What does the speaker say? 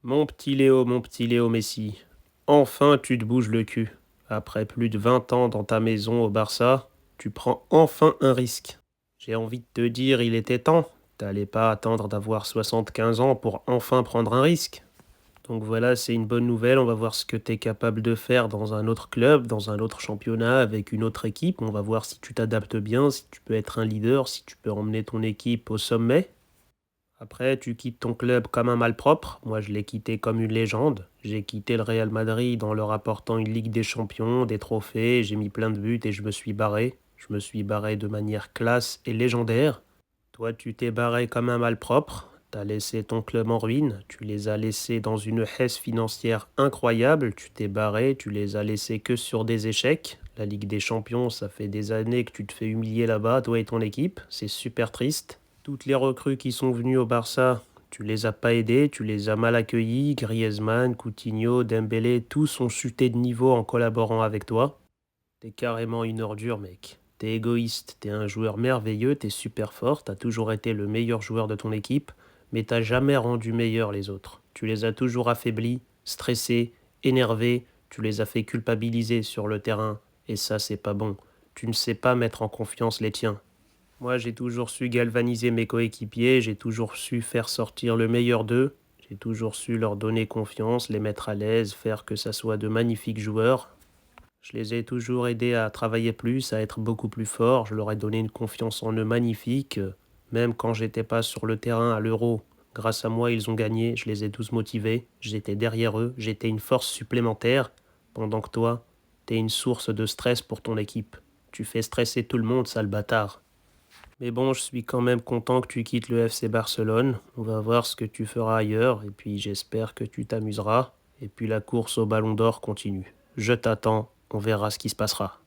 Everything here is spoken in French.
Mon petit Léo Messi, enfin tu te bouges le cul. Après plus de 20 ans dans ta maison au Barça, tu prends enfin un risque. J'ai envie de te dire, il était temps. T'allais pas attendre d'avoir 75 ans pour enfin prendre un risque. Donc voilà, c'est une bonne nouvelle. On va voir ce que tu es capable de faire dans un autre club, dans un autre championnat, avec une autre équipe. On va voir si tu t'adaptes bien, si tu peux être un leader, si tu peux emmener ton équipe au sommet. Après, tu quittes ton club comme un malpropre. Moi, je l'ai quitté comme une légende. J'ai quitté le Real Madrid en leur apportant une Ligue des Champions, des trophées, j'ai mis plein de buts et je me suis barré. Je me suis barré de manière classe et légendaire. Toi, tu t'es barré comme un malpropre. T'as laissé ton club en ruine. Tu les as laissés dans une hesse financière incroyable. Tu t'es barré. Tu les as laissés que sur des échecs. La Ligue des Champions, ça fait des années que tu te fais humilier là-bas, toi et ton équipe. C'est super triste. Toutes les recrues qui sont venues au Barça, tu les as pas aidées, tu les as mal accueillies. Griezmann, Coutinho, Dembélé, tous ont chuté de niveau en collaborant avec toi. T'es carrément une ordure, mec. T'es égoïste, t'es un joueur merveilleux, t'es super fort, t'as toujours été le meilleur joueur de ton équipe, mais t'as jamais rendu meilleur les autres. Tu les as toujours affaiblis, stressés, énervés, tu les as fait culpabiliser sur le terrain, et ça c'est pas bon. Tu ne sais pas mettre en confiance les tiens. Moi j'ai toujours su galvaniser mes coéquipiers, j'ai toujours su faire sortir le meilleur d'eux, j'ai toujours su leur donner confiance, les mettre à l'aise, faire que ça soit de magnifiques joueurs. Je les ai toujours aidés à travailler plus, à être beaucoup plus forts. Je leur ai donné une confiance en eux magnifique. Même quand j'étais pas sur le terrain à l'Euro, grâce à moi, ils ont gagné. Je les ai tous motivés. J'étais derrière eux. J'étais une force supplémentaire. Pendant que toi, t'es une source de stress pour ton équipe. Tu fais stresser tout le monde, sale bâtard. Mais bon, je suis quand même content que tu quittes le FC Barcelone. On va voir ce que tu feras ailleurs. Et puis j'espère que tu t'amuseras. Et puis la course au Ballon d'Or continue. Je t'attends, on verra ce qui se passera.